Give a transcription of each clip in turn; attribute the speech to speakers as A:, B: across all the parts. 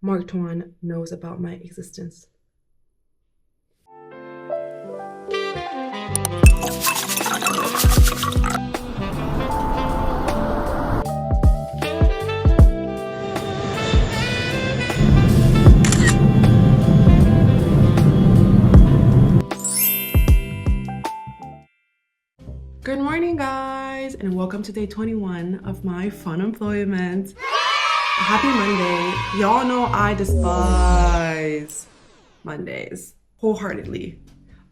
A: Tuan knows about my existence. Good morning, guys, and welcome to day 21 of my Funemployment. Happy Monday. Y'all know I despise Mondays wholeheartedly,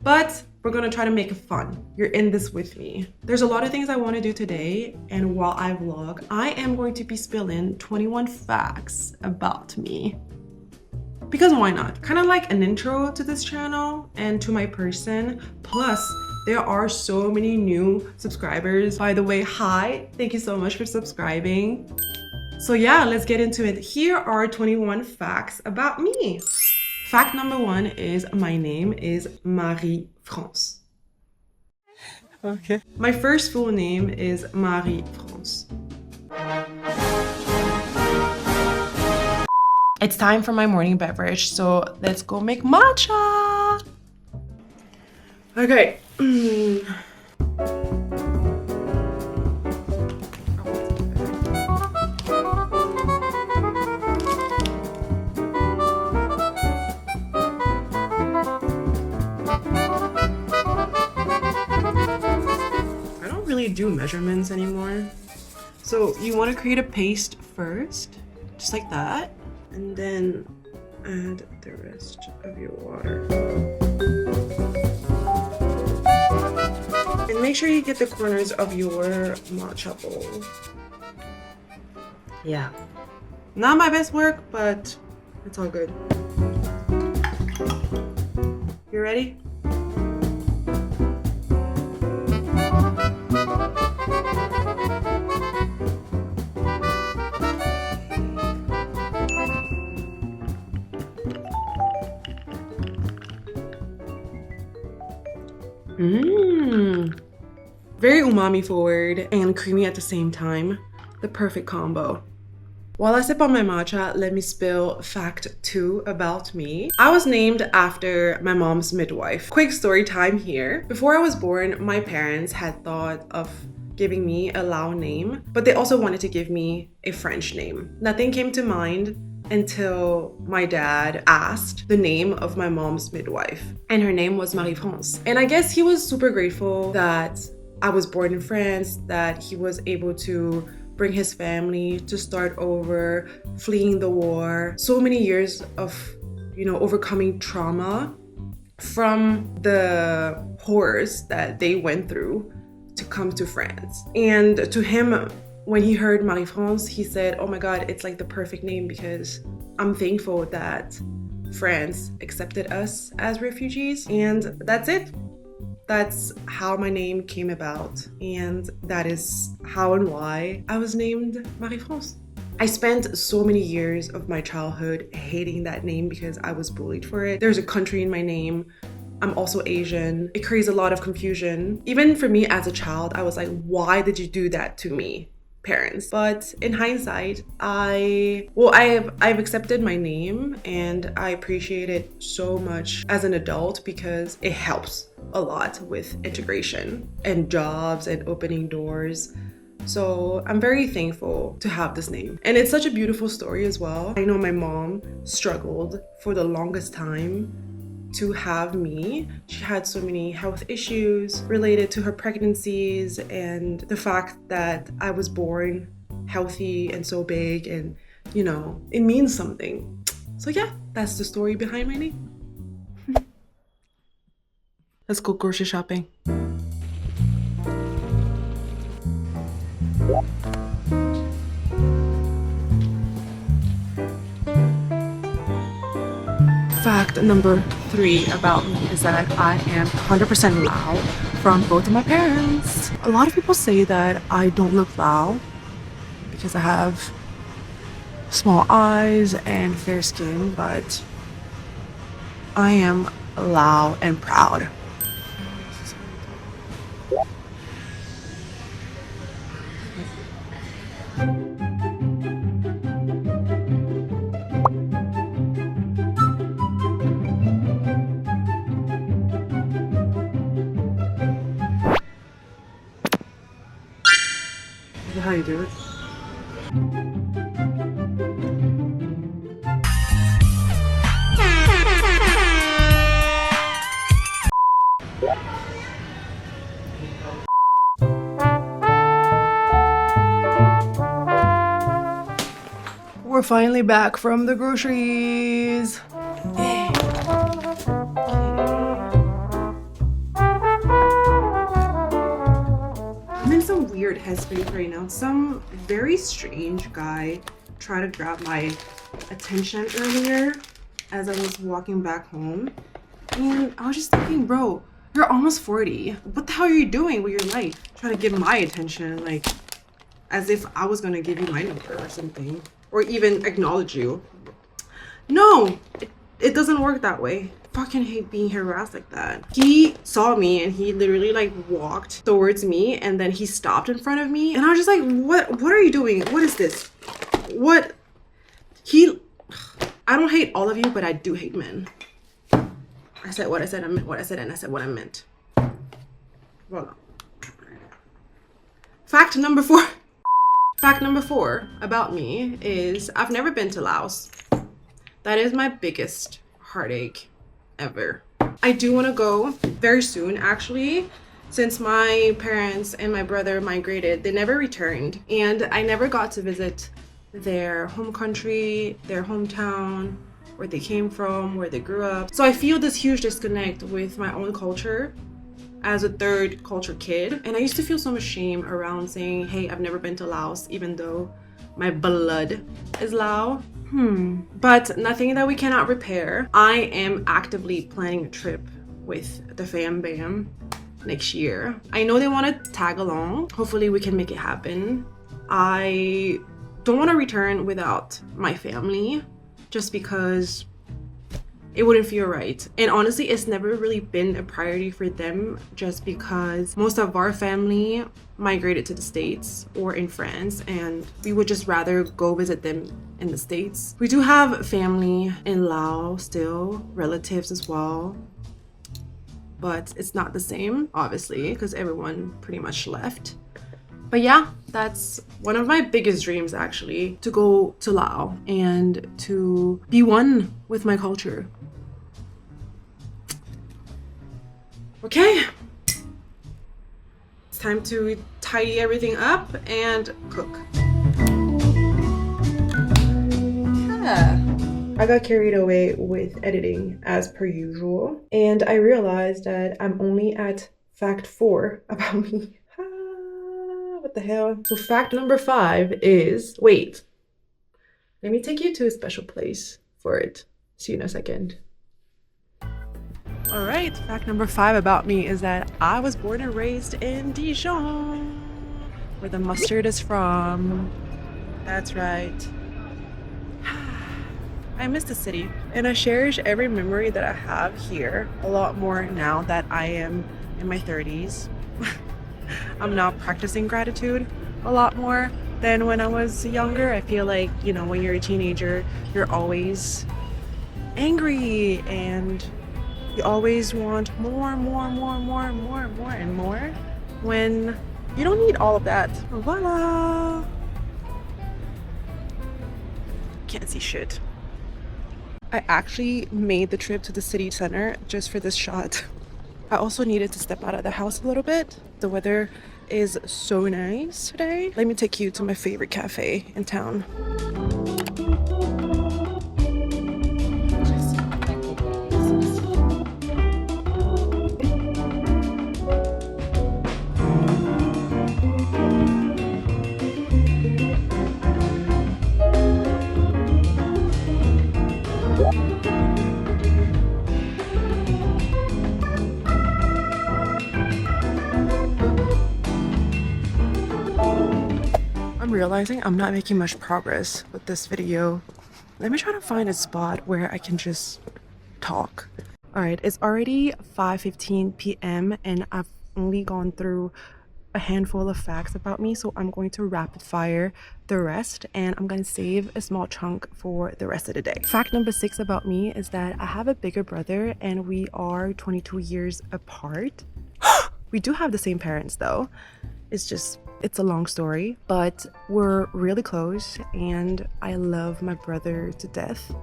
A: but we're gonna try to make it fun. You're in this with me. There's a lot of things I want to do today, and while I vlog, I am going to be spilling 21 facts about me. Because why not? Kind of like an intro to this channel and to my person. Plus, there are so many new subscribers. By the way, hi, thank you so much for subscribing. So yeah, let's get into it. Here are 21 facts about me. Fact number 1 is my name is Marie-France.
B: Okay.
A: My first full name is Marie-France. It's time for my morning beverage, so let's go make matcha. Okay. I don't really do measurements anymore. So you want to create a paste first, just like that. And then add the rest of your water. And make sure you get the corners of your matcha bowl. Yeah. Not my best work, but it's all good. You ready? Very umami forward and creamy at the same time. The perfect combo. While I sip on my matcha, let me spill fact 2 about me. I was named after my mom's midwife. Quick story time here. Before I was born, my parents had thought of giving me a Lao name, but they also wanted to give me a French name. Nothing came to mind until my dad asked the name of my mom's midwife, and her name was Marie-France. And I guess he was super grateful that I was born in France, that he was able to bring his family to start over, fleeing the war. So many years of, overcoming trauma from the horrors that they went through to come to France. And to him, when he heard Marie-France, he said, oh my God, it's like the perfect name because I'm thankful that France accepted us as refugees. And that's it. That's how my name came about. And that is how and why I was named Marie-France. I spent so many years of my childhood hating that name because I was bullied for it. There's a country in my name. I'm also Asian. It creates a lot of confusion. Even for me as a child, I was like, why did you do that to me, parents? But in hindsight, I've accepted my name and I appreciate it so much as an adult because it helps a lot with integration and jobs and opening doors. So I'm very thankful to have this name. And it's such a beautiful story as well. I know my mom struggled for the longest time to have me. She had so many health issues related to her pregnancies and the fact that I was born healthy and so big, and it means something. So yeah, that's the story behind my name. Let's go grocery shopping. Fact number 3 about me is that I am 100% Lao from both of my parents. A lot of people say that I don't look Lao because I have small eyes and fair skin, but I am Lao and proud. you do it. We're finally back from the groceries. Yay. I'm in some weird headspace right now. Some very strange guy tried to grab my attention earlier as I was walking back home. And I was just thinking, bro, you're almost 40. What the hell are you doing with your life? Trying to get my attention, like, as if I was gonna give you my number or something. Or even acknowledge you. No, it doesn't work that way. Fucking hate being harassed like that. He saw me and he literally like walked towards me and then he stopped in front of me and I was just like, what are you doing? What is this? What? I don't hate all of you, but I do hate men. I said what I said, I meant what I said, and I said what I meant. Voila. Fact number 4. Fact number 4 about me is I've never been to Laos. That is my biggest heartache ever. I do want to go very soon, actually. Since my parents and my brother migrated, they never returned. And I never got to visit their home country, their hometown, where they came from, where they grew up. So I feel this huge disconnect with my own culture as a third culture kid. And I used to feel so much shame around saying, hey, I've never been to Laos, even though my blood is Lao. But nothing that we cannot repair. I am actively planning a trip with the fam bam next year. I know they want to tag along. Hopefully we can make it happen. I don't want to return without my family just because it wouldn't feel right. And honestly, it's never really been a priority for them just because most of our family migrated to the States or in France, and we would just rather go visit them in the States. We do have family in Laos still, relatives as well, but it's not the same, obviously, because everyone pretty much left. But yeah, that's one of my biggest dreams, actually, to go to Laos and to be one with my culture. Okay, it's time to tidy everything up and cook. I got carried away with editing as per usual, and I realized that I'm only at fact 4 about me. What the hell? So fact number 5 is, wait, let me take you to a special place for it. See you in a second. All right, fact number 5 about me is that I was born and raised in Dijon, where the mustard is from. That's right. I miss the city, and I cherish every memory that I have here a lot more now that I am in my 30s. I'm now practicing gratitude a lot more than when I was younger. I feel like, you know, when you're a teenager, you're always angry and you always want more, and more, when you don't need all of that. Voila! Can't see shit. I actually made the trip to the city center just for this shot. I also needed to step out of the house a little bit. The weather is so nice today. Let me take you to my favorite cafe in town. I'm realizing I'm not making much progress with this video. Let me try to find a spot where I can just talk. All right, it's already 5:15 p.m. and I've only gone through a handful of facts about me, so I'm going to rapid fire the rest and I'm going to save a small chunk for the rest of the day. Fact number 6 about me is that I have a bigger brother and we are 22 years apart. We do have the same parents though. It's a long story, but we're really close and I love my brother to death.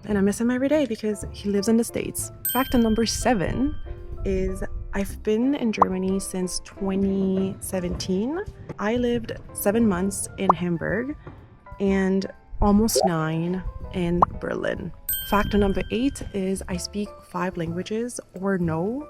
A: And I miss him every day because he lives in the States. Fact number 7 is I've been in Germany since 2017. I lived 7 months in Hamburg and almost 9 in Berlin. Fact number 8 is I speak 5 languages, or no,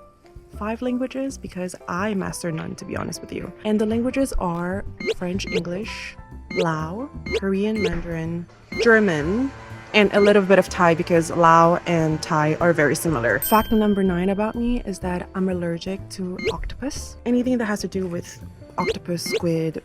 A: 5 languages, because I master none, to be honest with you. And the languages are French, English, Lao, Korean, Mandarin, German, and a little bit of Thai because Lao and Thai are very similar. Fact number 9 about me is that I'm allergic to octopus. Anything that has to do with octopus, squid,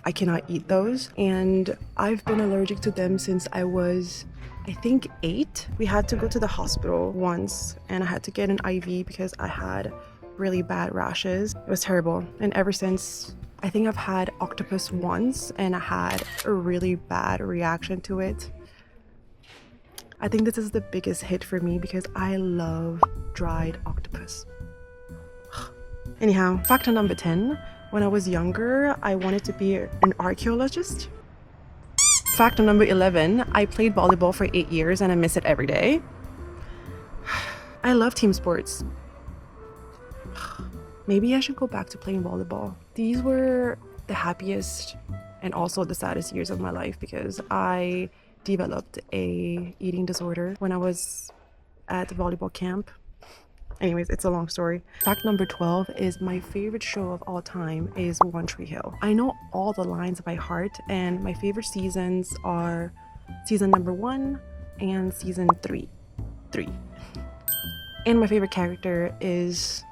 A: I cannot eat those. And I've been allergic to them since I was, I think, 8. We had to go to the hospital once and I had to get an IV because I had really bad rashes. It was terrible. And ever since, I think I've had octopus once and I had a really bad reaction to it. I think this is the biggest hit for me because I love dried octopus. Anyhow, fact number 10. When I was younger, I wanted to be an archaeologist. Fact number 11. I played volleyball for 8 years and I miss it every day. I love team sports. Maybe I should go back to playing volleyball. These were the happiest and also the saddest years of my life because I developed a eating disorder when I was at volleyball camp. Anyways, it's a long story. Fact number 12 is my favorite show of all time is One Tree Hill. I know all the lines by heart and my favorite seasons are season number 1 and season 3. And my favorite character is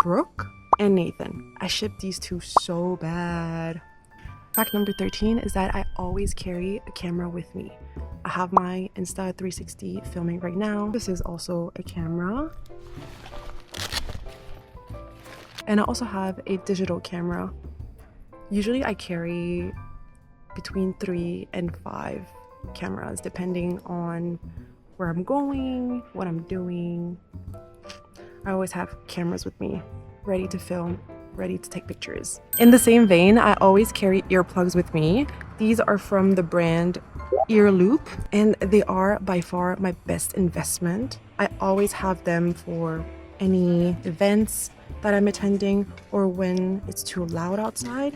A: Brooke and Nathan. I ship these two so bad. Fact number 13 is that I always carry a camera with me. I have my Insta360 filming right now. This is also a camera. And I also have a digital camera. Usually I carry between 3 and 5 cameras depending on where I'm going, what I'm doing. I always have cameras with me, ready to film, ready to take pictures. In the same vein, I always carry earplugs with me. These are from the brand Ear Loop, and they are by far my best investment. I always have them for any events that I'm attending or when it's too loud outside.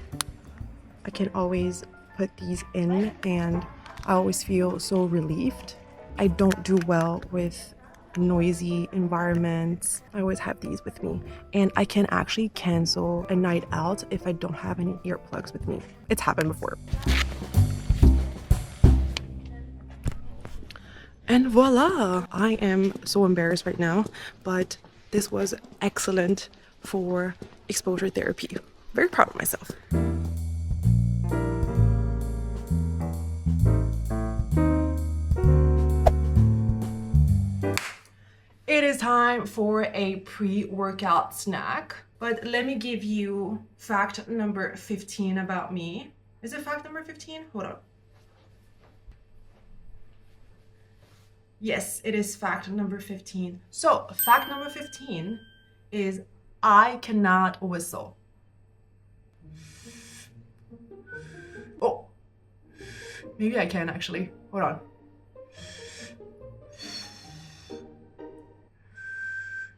A: I can always put these in and I always feel so relieved. I don't do well with noisy environments. I always have these with me, and I can actually cancel a night out if I don't have any earplugs with me. It's happened before. And voila! I am so embarrassed right now, but this was excellent for exposure therapy. Very proud of myself. It is time for a pre-workout snack, but let me give you fact number 15 about me. Is it fact number 15? Hold on. Yes, it is fact number 15. So, fact number 15 is I cannot whistle. Oh, maybe I can actually. Hold on.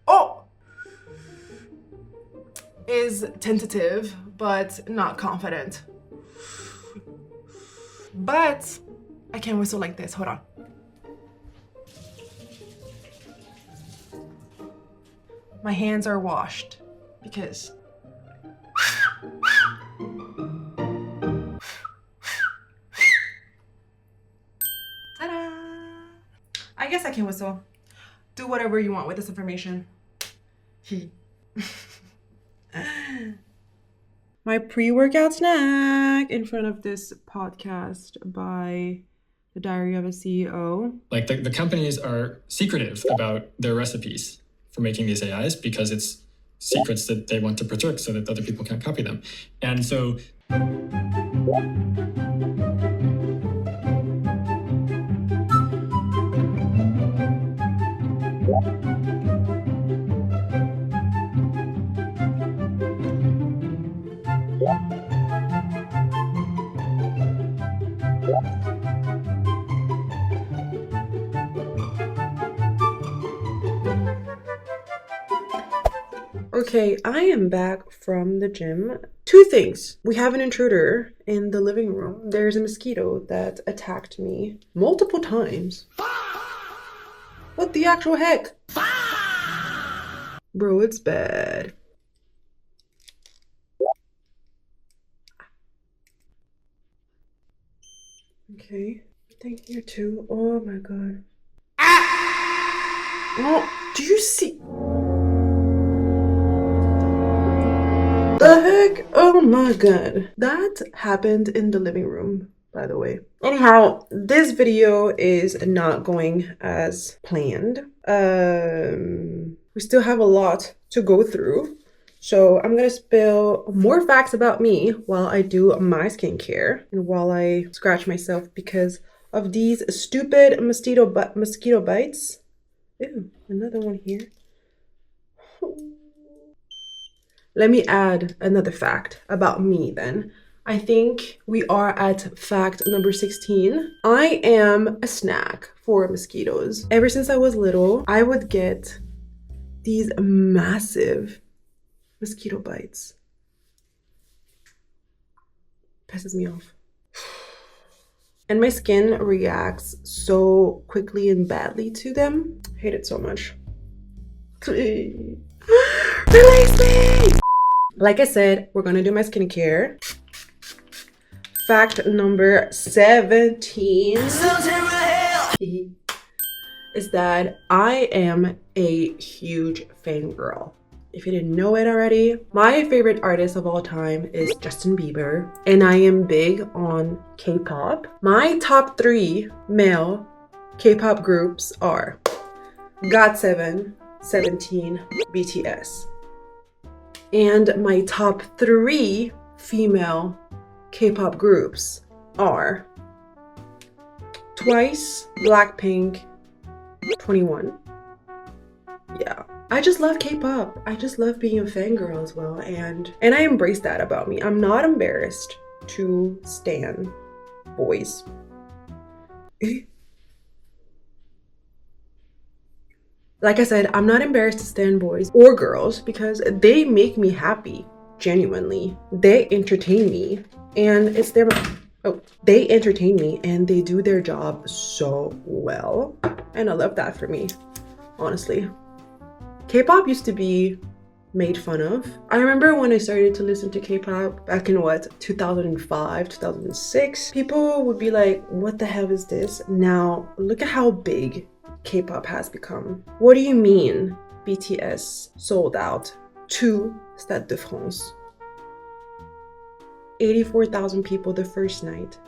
A: Oh! Is tentative, but not confident. But I can whistle like this. Hold on. My hands are washed because ta-da! I guess I can whistle. Do whatever you want with this information. My pre-workout snack in front of this podcast by The Diary of a CEO.
C: Like the companies are secretive about their recipes for making these AIs because it's secrets that they want to protect so that other people can't copy them. And so
A: Okay, I am back from the gym. Two things. We have an intruder in the living room. There's a mosquito that attacked me multiple times. What the actual heck? Bro, it's bad. Okay, thank you too. Oh my god. Oh, do you see? The heck? Oh my god. That happened in the living room, by the way. Anyhow, this video is not going as planned. We still have a lot to go through. So I'm gonna spill more facts about me while I do my skincare and while I scratch myself because of these stupid mosquito bites. Ew, another one here. Let me add another fact about me then. I think we are at fact number 16. I am a snack for mosquitoes. Ever since I was little, I would get these massive mosquito bites. Pisses me off. And my skin reacts so quickly and badly to them. I hate it so much. Please. Release me! Like I said, we're gonna do my skincare. Fact number 17 is that I am a huge fangirl. If you didn't know it already, my favorite artist of all time is Justin Bieber, and I am big on K-pop. My top 3 male K-pop groups are GOT7, 17, BTS. And my top 3 female K-pop groups are Twice, Blackpink, 21. Yeah, I just love K-pop. I just love being a fangirl as well, and I embrace that about me. I'm not embarrassed to stan boys. Like I said, I'm not embarrassed to stan boys or girls because they make me happy, genuinely. They entertain me, and it's their... Oh, they entertain me and they do their job so well. And I love that for me, honestly. K-pop used to be made fun of. I remember when I started to listen to K-pop back in 2005, 2006, people would be like, what the hell is this? Now, look at how big K-pop has become. What do you mean BTS sold out 2 Stade de France? 84,000 people the first night,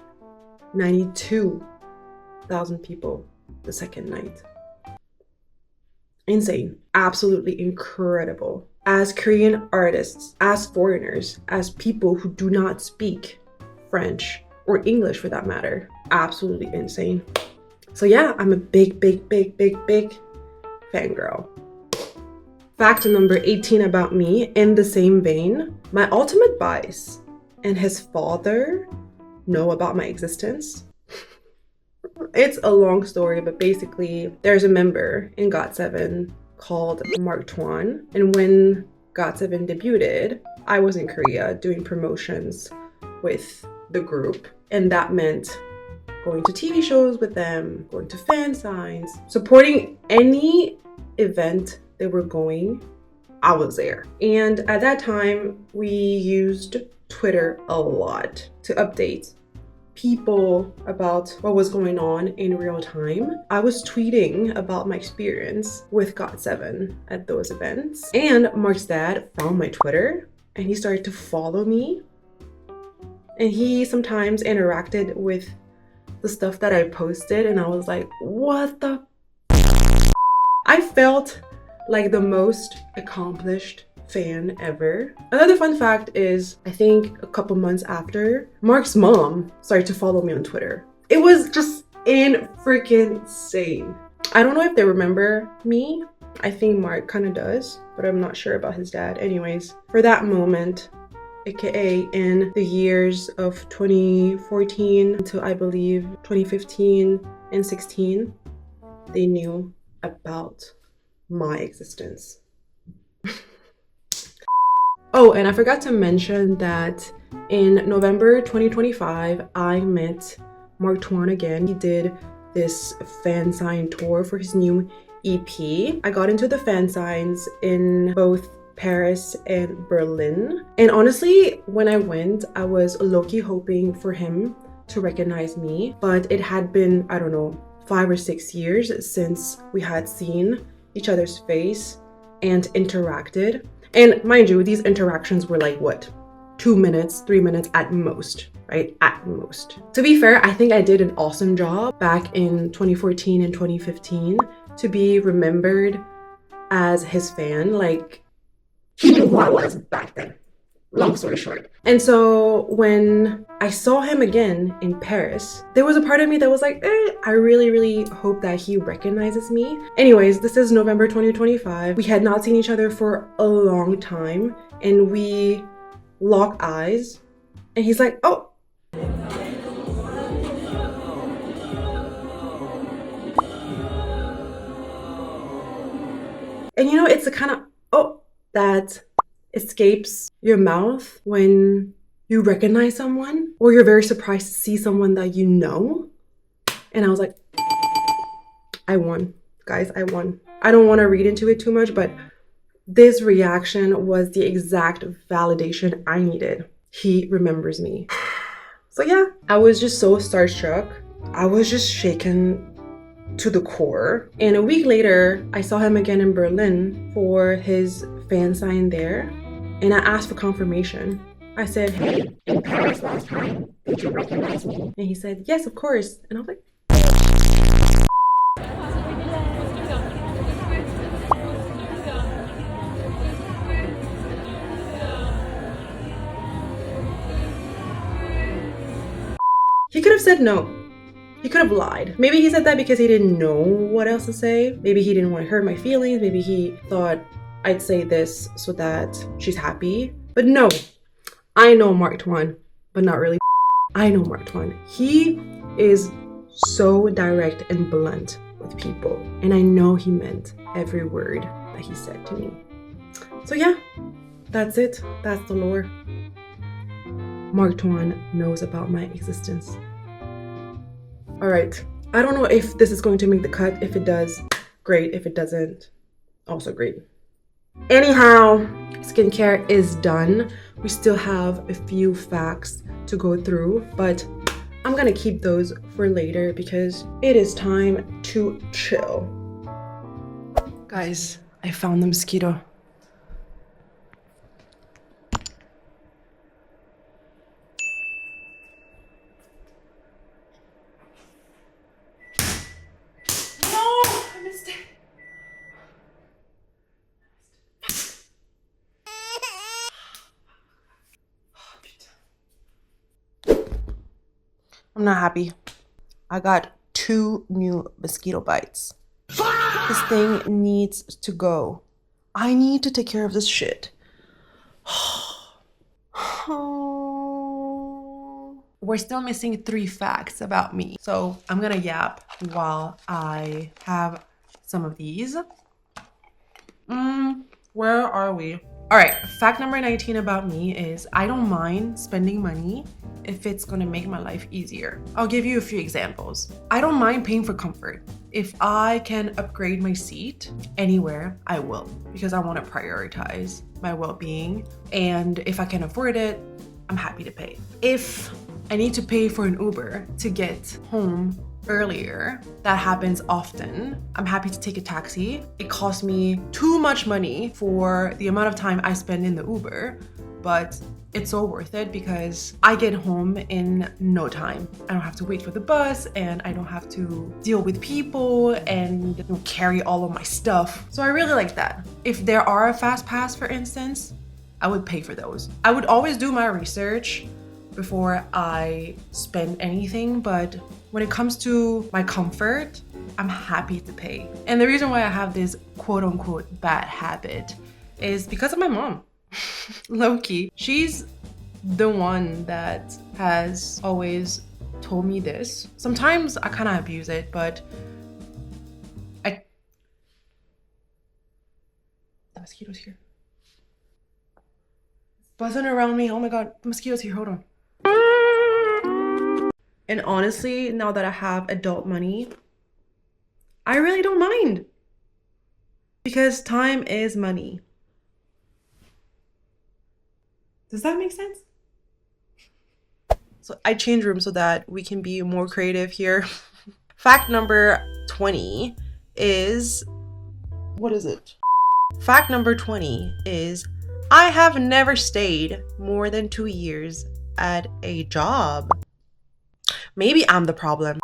A: 92,000 people the second night. Insane. Absolutely incredible. As Korean artists, as foreigners, as people who do not speak French or English for that matter, absolutely insane. So yeah, I'm a big fangirl. Fact number 18 about me, in the same vein, my ultimate bias and his father know about my existence. It's a long story, but basically there's a member in GOT7 called Tuan, and when GOT7 debuted, I was in Korea doing promotions with the group, and that meant going to TV shows with them, going to fan signs, supporting any event they were going, I was there. And at that time, we used Twitter a lot to update people about what was going on in real time. I was tweeting about my experience with GOT7 at those events. And Mark's dad found my Twitter and he started to follow me. And he sometimes interacted with the stuff that I posted, and I was like, what the? I felt like the most accomplished fan ever. Another fun fact is, I think a couple months after, Mark's mom started to follow me on Twitter. It was just insane. I don't know if they remember me. I think Mark kind of does, but I'm not sure about his dad. Anyways, for that moment, aka in the years of 2014 to I believe 2015 and 16, they knew about my existence. Oh, and I forgot to mention that in November 2025, I met Tuan again. He did this fan sign tour for his new EP. I got into the fan signs in both Paris and Berlin. And honestly, when I went, I was low-key hoping for him to recognize me, but it had been, I don't know, 5 or 6 years since we had seen each other's face and interacted. And mind you, these interactions were like, what, 2 minutes, 3 minutes at most, right? At most. To be fair, I think I did an awesome job back in 2014 and 2015 to be remembered as his fan. Like, he knew who I was back then. Long story short. And so when I saw him again in Paris, there was a part of me that was like, I really hope that he recognizes me. Anyways, this is November 2025. We had not seen each other for a long time, and we lock eyes, and he's like, oh. And you know, it's the kind of, oh, that escapes your mouth when you recognize someone, or you're very surprised to see someone that you know. And I was like, I won, guys, I won. I don't want to read into it too much, but this reaction was the exact validation I needed. He remembers me. So yeah, I was just so starstruck. I was just shaken to the core. And a week later, I saw him again in Berlin for his fan sign there. And I asked for confirmation. I said, hey, in Paris last time, did you recognize me? And he said, yes, of course. And I was like, he could have said no. He could have lied. Maybe he said that because he didn't know what else to say. Maybe he didn't want to hurt my feelings. Maybe he thought I'd say this so that she's happy. But no, I know Tuan, but not really. I know Tuan. He is so direct and blunt with people. And I know he meant every word that he said to me. So yeah, that's it. That's the lore. Tuan knows about my existence. All right, I don't know if this is going to make the cut. If it does, great. If it doesn't, also great. Anyhow, skincare is done. We still have a few facts to go through, but I'm gonna keep those for later because it is time to chill. Guys, I found the mosquito. I'm not happy. I got 2 new mosquito bites. This thing needs to go. I need to take care of this shit. We're still missing 3 facts about me. So I'm gonna yap while I have some of these. Where are we? All right, fact number 19 about me is I don't mind spending money if it's gonna make my life easier. I'll give you a few examples. I don't mind paying for comfort. If I can upgrade my seat anywhere, I will, because I wanna prioritize my well-being. And if I can afford it, I'm happy to pay. If I need to pay for an Uber to get home earlier, that happens often, I'm happy to take a taxi. It costs me too much money for the amount of time I spend in the Uber, but it's so worth it because I get home in no time. I don't have to wait for the bus, and I don't have to deal with people and carry all of my stuff. So I really like that. If there are a fast pass, for instance, I would pay for those. I would always do my research before I spend anything, but when it comes to my comfort, I'm happy to pay. And the reason why I have this quote unquote bad habit is because of my mom. Low-key. She's the one that has always told me this. Sometimes I kind of abuse it, but the mosquito's here. buzzing around me. Oh my god, the mosquitoes here. Hold on. And honestly, now that I have adult money, I really don't mind. Because time is money. Does that make sense? So I changed rooms so that we can be more creative here. Fact number 20 is, what is it? Fact number 20 is, I have never stayed more than 2 years at a job. Maybe I'm the problem.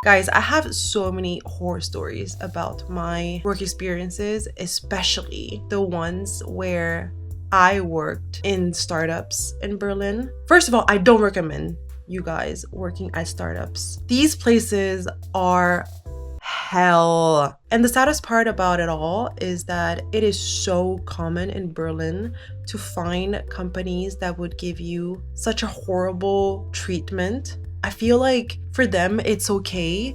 A: Guys, I have so many horror stories about my work experiences, especially the ones where I worked in startups in Berlin. First of all, I don't recommend you guys working at startups. These places are hell. And the saddest part about it all is that it is so common in Berlin to find companies that would give you such a horrible treatment. I feel like for them, it's okay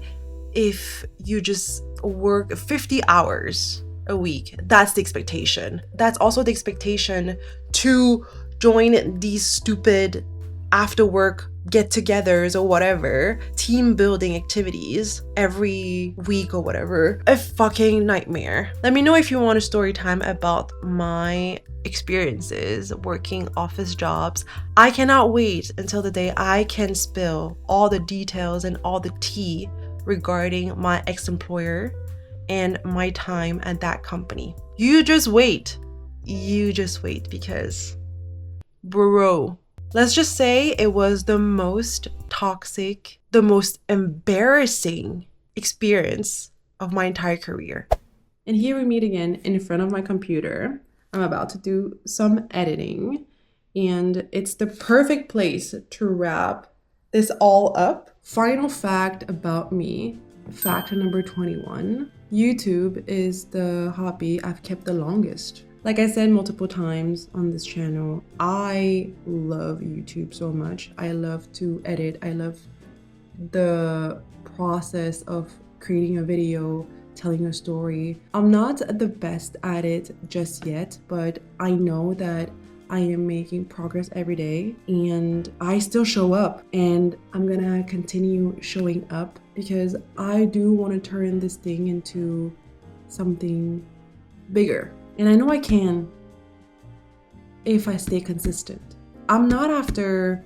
A: if you just work 50 hours a week. That's the expectation. That's also the expectation to join these stupid after work get-togethers or whatever, team building activities every week or whatever. A fucking nightmare. Let me know if you want a story time about my experiences working office jobs. I cannot wait until the day I can spill all the details and all the tea regarding my ex-employer and my time at that company. You just wait. You just wait, because bro, let's just say it was the most toxic, the most embarrassing experience of my entire career. And here we meet again in front of my computer. I'm about to do some editing, and it's the perfect place to wrap this all up. Final fact about me, fact number 21. YouTube is the hobby I've kept the longest. Like I said multiple times on this channel, I love YouTube so much. I love to edit. I love the process of creating a video, telling a story. I'm not the best at it just yet, but I know that I am making progress every day, and I still show up, and I'm gonna continue showing up because I do want to turn this thing into something bigger. And I know I can if I stay consistent. I'm not after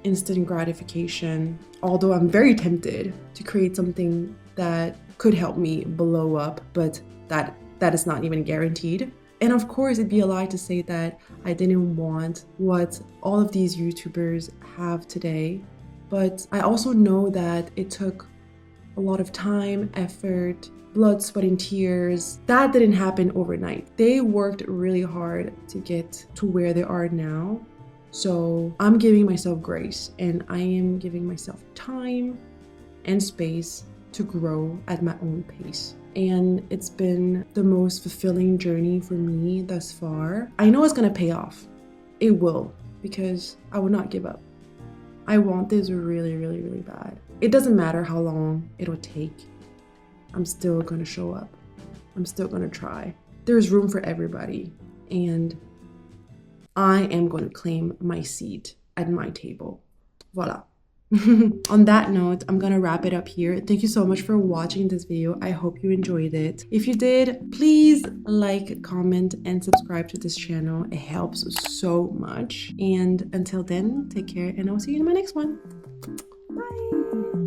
A: instant gratification, although I'm very tempted to create something that could help me blow up, but that is not even guaranteed. And of course, it'd be a lie to say that I didn't want what all of these YouTubers have today. But I also know that it took a lot of time, effort, blood, sweat, and tears. That didn't happen overnight. They worked really hard to get to where they are now. So I'm giving myself grace, and I am giving myself time and space to grow at my own pace. And it's been the most fulfilling journey for me thus far. I know it's gonna pay off. It will, because I will not give up. I want this really, really, really bad. It doesn't matter how long it'll take. I'm still gonna show up. I'm still gonna try. There's room for everybody, and I am gonna claim my seat at my table. Voila. On that note, I'm gonna wrap it up here. Thank you so much for watching this video. I hope you enjoyed it. If you did, please like, comment, and subscribe to this channel. It helps so much. And until then, take care, and I'll see you in my next one. Bye.